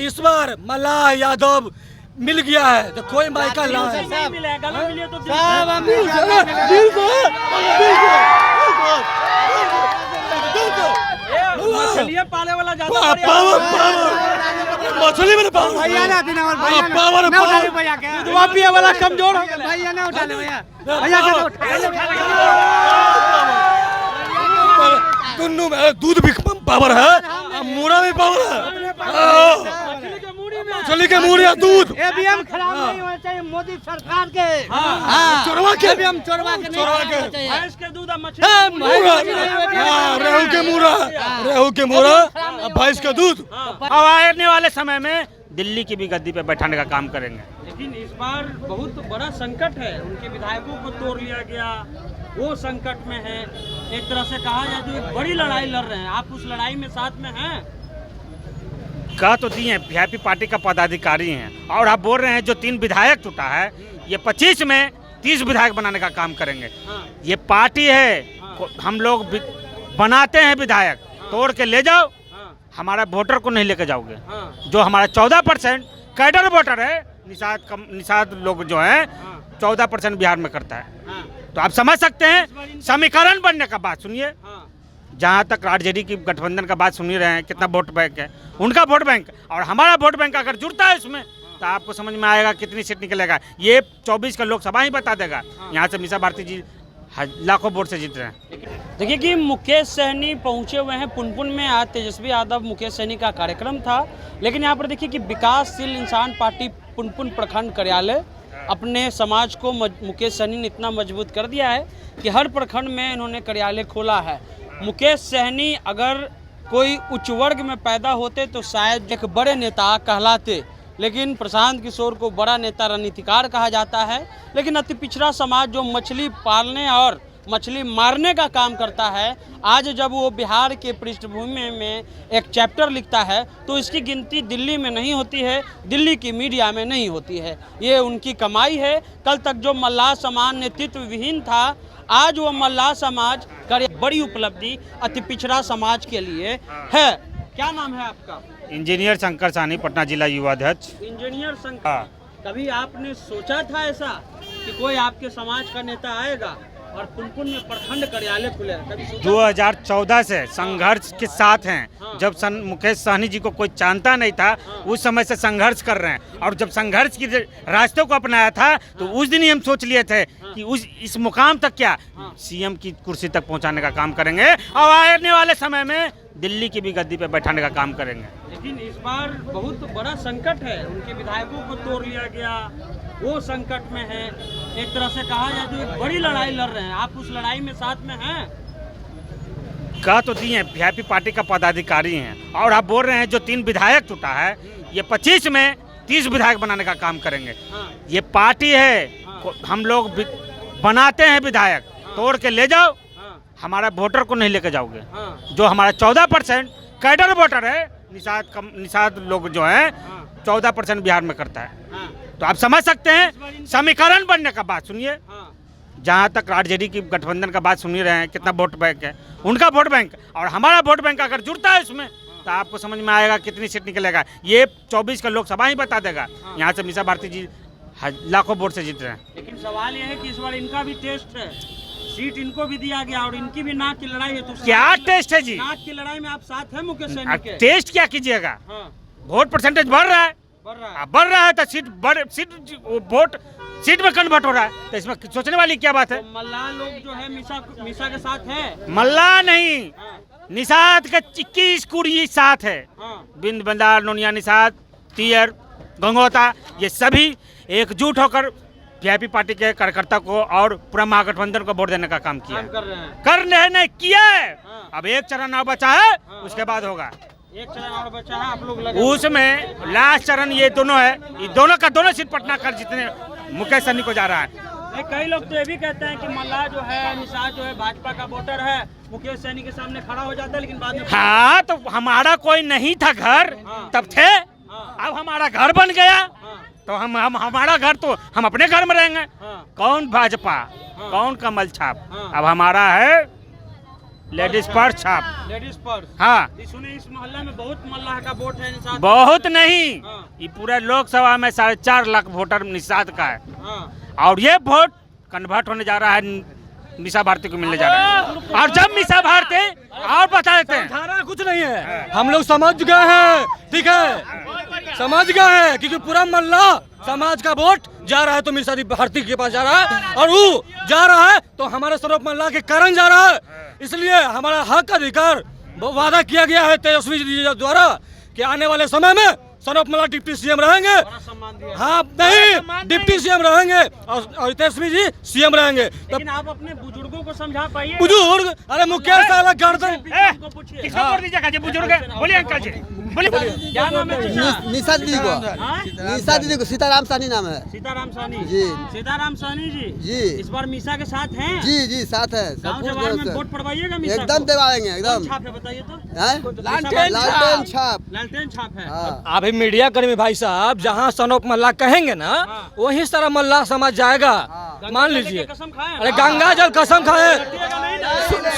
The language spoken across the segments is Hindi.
इस बार मल्लाह यादव मिल गया है तो कोई मायका ला मछलियाँ पाले वाला मछली में पावर वाला कमजोर हो गया भैया ना उठा ले भैया दोनों में दूध भी पावर है, मूड़ा भी पावर है। मछली के मूड़ी या दूध एबीएम खराब नहीं होना चाहिए मोदी सरकार के। चोरवा के एबीएम चोरवा के नहीं होना चाहिए। भैंस के दूध और मछली रेहू के मूड़ा, रेहू के मूड़ा, भैंस का दूध। अब आने वाले समय में दिल्ली की भी गद्दी पे बैठाने का काम करेंगे। लेकिन इस बार बहुत बड़ा संकट है, उनके विधायकों को तोड़ लिया गया, वो संकट में है। एक तरह से कहा जाए तो एक बड़ी लड़ाई लड़ रहे हैं, आप उस लड़ाई में साथ में हैं? कह तो दिए हैं वीआईपी पार्टी का पदाधिकारी हैं और आप बोल रहे हैं जो 3 विधायक टूटा है ये 25 में 30 विधायक बनाने का काम करेंगे। ये पार्टी है, हम लोग बनाते हैं विधायक, तोड़ के ले जाओ, हमारा वोटर को नहीं लेके जाओगे। जो हमारा 14% कैडर वोटर है, निषाद लोग जो हैं 14% बिहार में करता है। तो आप समझ सकते हैं समीकरण बनने का बात सुनिए। जहाँ तक आरजेडी की गठबंधन का बात सुन ही रहे हैं, कितना वोट बैंक है उनका वोट बैंक और हमारा वोट बैंक अगर जुड़ता है इसमें तो आपको समझ में आएगा कितनी सीट निकलेगा। ये 24 का लोकसभा ही बता देगा। यहाँ से मीसा भारती जी लाखों वोट से जीत रहे हैं। देखिए कि मुकेश सहनी पहुंचे हुए हैं पुनपुन में। आज तेजस्वी यादव मुकेश सहनी का कार्यक्रम था, लेकिन यहाँ पर देखिए कि विकासशील इंसान पार्टी पुनपुन प्रखंड कार्यालय अपने समाज को मुकेश सहनी ने इतना मजबूत कर दिया है कि हर प्रखंड में इन्होंने कार्यालय खोला है। मुकेश सहनी अगर कोई उच्च वर्ग में पैदा होते तो शायद एक बड़े नेता कहलाते, लेकिन प्रशांत किशोर को बड़ा नेता रणनीतिकार कहा जाता है। लेकिन अति पिछड़ा समाज जो मछली पालने और मछली मारने का काम करता है, आज जब वो बिहार के पृष्ठभूमि में एक चैप्टर लिखता है तो इसकी गिनती दिल्ली में नहीं होती है, दिल्ली की मीडिया में नहीं होती है। ये उनकी कमाई है। कल तक जो मल्लाह समाज नेतृत्व विहीन था, आज वो मल्लाह समाज कर बड़ी उपलब्धि अति पिछड़ा समाज के लिए है। क्या नाम है आपका? इंजीनियर शंकर साहनी, पटना जिला युवा अध्यक्ष। इंजीनियर शंकर, कभी आपने सोचा था ऐसा कि कोई आपके समाज का नेता आएगा और पुनपुन में प्रखंड कार्यालय खुलेगा? 2014 से संघर्ष के साथ हैं। जब मुकेश सहनी जी को कोई जानता नहीं था, उस समय से संघर्ष कर रहे हैं और जब संघर्ष की रास्ते को अपनाया था तो उस दिन ही हम सोच लिए थे कि इस मुकाम तक क्या सीएम की कुर्सी तक पहुंचाने का काम करेंगे और आने वाले समय में दिल्ली की भी गद्दी पे बैठाने का काम करेंगे। लेकिन इस बार बहुत बड़ा संकट है, उनके विधायकों को तोड़ लिया गया, वो संकट में है। एक तरह से कहा जाए तो एक बड़ी लड़ाई लड़ रहे हैं, आप उस लड़ाई में साथ में हैं? कह तो दिए हैं वीआईपी पार्टी का पदाधिकारी हैं और आप बोल रहे हैं जो 3 विधायक टूटा है ये 25 में 30 विधायक बनाने का काम करेंगे। ये पार्टी है, हम लोग बनाते हैं विधायक, तोड़ के ले जाओ, हमारा वोटर को नहीं लेके जाओगे। जो हमारा 14% कैडर वोटर है, निषाद लोग जो हैं 14% बिहार में करता है। तो आप समझ सकते हैं समीकरण बनने का बात सुनिए। जहाँ तक आरजेडी की गठबंधन का बात सुन ही रहे हैं, कितना वोट बैंक है उनका वोट बैंक और हमारा वोट बैंक अगर जुड़ता है इसमें तो आपको समझ में आएगा कितनी सीट निकलेगा। ये 24 का लोकसभा ही बता देगा। यहाँ से मीसा भारती जी लाखों वोट से जीत रहे हैं। लेकिन सवाल यह है कि इस बार इनका भी टेस्ट है, सीट इनको भी दिया गया और इनकी भी नाक की लड़ाई है। तो क्या टेस्ट है जी? नाक की लड़ाई में आप साथ हैं मुकेश सहनी के? टेस्ट क्या कीजिएगा? वोट परसेंटेज बढ़ रहा है, बढ़ रहा है तो वोट सीट में कन्वर्ट हो रहा है, तो इसमें सोचने वाली क्या बात है? तो मल्लाह लोग जो है मीसा के साथ है। मल्लाह नहीं, निषाद का 21 कुड़ी साथ है। बिंद बंदार, नोनिया निषाद, तियर, गंगोता, ये सभी एकजुट होकर वीआईपी पार्टी के कार्यकर्ता को और पूरा महागठबंधन को वोट देने का काम किया कर रहे हैं किया है। अब एक चरण और बचा है, उसके बाद होगा। एक चरण और बचा है, आप लोग लगे उसमें लास्ट चरण ये दोनों है, ये दोनों का दोनों सीट पटना कर जितने मुकेश सहनी को जा रहा है। कई लोग तो ये भी कहते हैं कि मल्लाह जो है, निषाद जो है भाजपा का वोटर है, मुकेश सहनी के सामने खड़ा हो जाता है, लेकिन बाद में हाँ तो हमारा कोई नहीं था घर तब थे, अब हमारा घर बन गया तो हम हमारा घर तो हम अपने घर में रहेंगे। कौन भाजपा, कौन कमल छाप, अब हमारा है लेडीज पर्स छाप। Ladies purse. हाँ, सुने इस मोहल्ले में बहुत मल्लाह का वोट है निषाद। बहुत नहीं, हाँ। ये पूरे लोकसभा में 4.5 लाख वोटर निषाद का है। हाँ। और ये वोट कन्वर्ट होने जा रहा है, मीसा भारती को मिलने जा रहा है। और जब मीसा भारती, और बता देते हैं, धारा कुछ नहीं है, हम लोग समझ गए हैं, ठीक है, समझ गए हैं, क्योंकि पूरा मल्ला समाज का वोट जा रहा है तो मीसा भारती के पास जा रहा है, और वो जा रहा है तो हमारे स्वरूप मल्ला के कारण जा रहा है। इसलिए हमारा हक अधिकार वादा किया गया है तेजस्वी जी द्वारा कि आने वाले समय में स्वरूप मल्ला डिप्टी सीएम रहेंगे। हाँ नहीं, डिप्टी सीएम रहेंगे और तेजस्वी जी सीएम रहेंगे। लेकिन आप अपने बुजुर्गों को समझा पाइए। बुजुर्ग, अरे मुकेश साला गर्दन, किसको वोट दीजिएगा जी? बुजुर्ग बोलिए, अंकल जी बोलिए। क्या नाम है? निशा दीदी को, हाँ? निशा दीदी को सीताराम सानी नाम है। सीताराम सानी जी। सीताराम सानी जी जी। इस बार मीसा के साथ हैं। जी जी साथ है, गाँव सब जवार में कुछ वोट पड़वाइएगा मीसा एकदम को? दिवाएंगे, कौन एकदम। छाप है बताइए तो? लालटेन छाप। लालटेन छाप है। हाँ। अभी मीडिया कर्मी भाई साहब जहाँ सनोप मल्ला कहेंगे ना, वहीं सारा मल्ला समझ जाएगा। मान लीजिए, कसम खाए। अरे गंगा जल कसम खाए,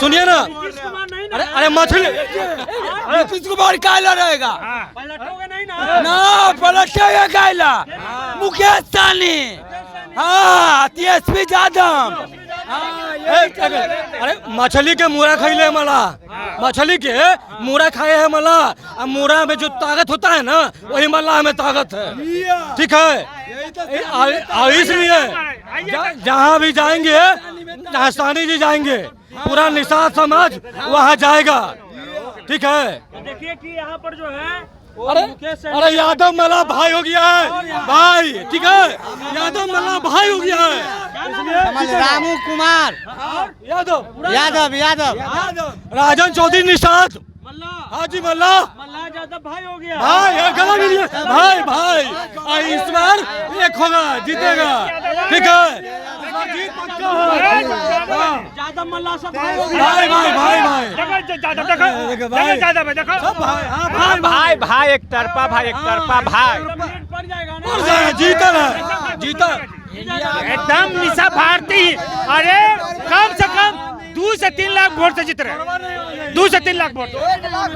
सुनिए ना, नीतीश कुमार नहीं अरे अरे मछली, नीतीश कुमार कायला रहेगा पलटोगे नहीं ना? ना, पलटेगा कायला, मुकेश सानी, हाँ तेजस्वी यादव। अरे मछली के मुरा खैले है मला, मछली के मुरा खाए है मला, अब मुरा में जो ताकत होता है ना, वही मल्लाह में ताकत है, ठीक है। और इसलिए जहाँ भी जाएंगे, जहाँ सानी जी जाएंगे, पूरा निषाद समाज वहाँ जाएगा, ठीक है। देखिए कि यहाँ पर जो है अरे अरे यादव मल्ला भाई हो गया है, भाई, ठीक है, यादव मल्ला भाई हो गया है। रामू कुमार यादव यादव यादव राजन चौधरी निषाद, मल्ला हाजी मल्ला मल्ला यादव भाई हो गया। भाई, ये गला मिल गया, भाई भाई, इस बार एक होगा, जीतेगा, ठीक है, जीत पक्का है। यादव मल्ला सब भाई हो गया। भाई भाई भाई भाई देखो सब भाई, हाँ भाई भाई एक तरफा, भाई एक तरफा, भाई पड़ जाएगा ना? और जाएगा, जीता है, जीता। एकदम मीसा भारती। अरे कम से कम 2 से 3 लाख वोट से जीत रहे, 2 से 3 लाख वोट।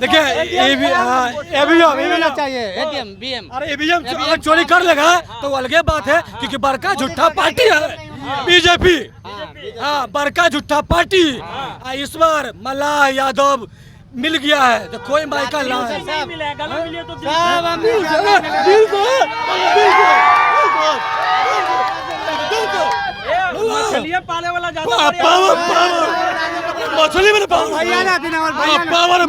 देखिए ईवीएम चाहिए एटीएम बीएम। अरे ईवीएम अगर चोरी कर लेगा तो अलगे बात है, क्योंकि बड़का झूठा पार्टी है बीजेपी, हाँ बड़का झूठा पार्टी। इस बार मल्लाह यादव मिल गया है तो कोई मायका ला नहीं मिला है, गला मिले तो मछलियाँ पाले वाला ज्यादा मछली में पावर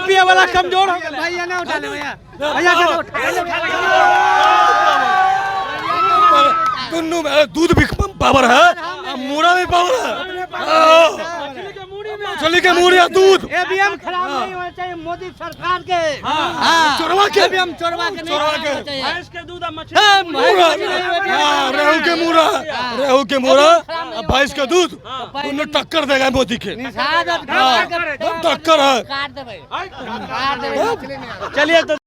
भैया वाला कमजोर हो गया। भैया ना उठा ले भैया, भैया के दोनों में दूध भी पावर है, मूड़ा में पावर है, मछली के मूड़ या दूध। एबीएम खराब नहीं होना चाहिए मोदी सरकार के। चोरवा के एबीएम चोरवा के नहीं होना चाहिए। भैंस के दूध और मछली रेहू के मूड़ा, रेहू के मूड़ा, भैंस का दूध, दोनों टक्कर देगा मोदी के, टक्कर है। चलिए तो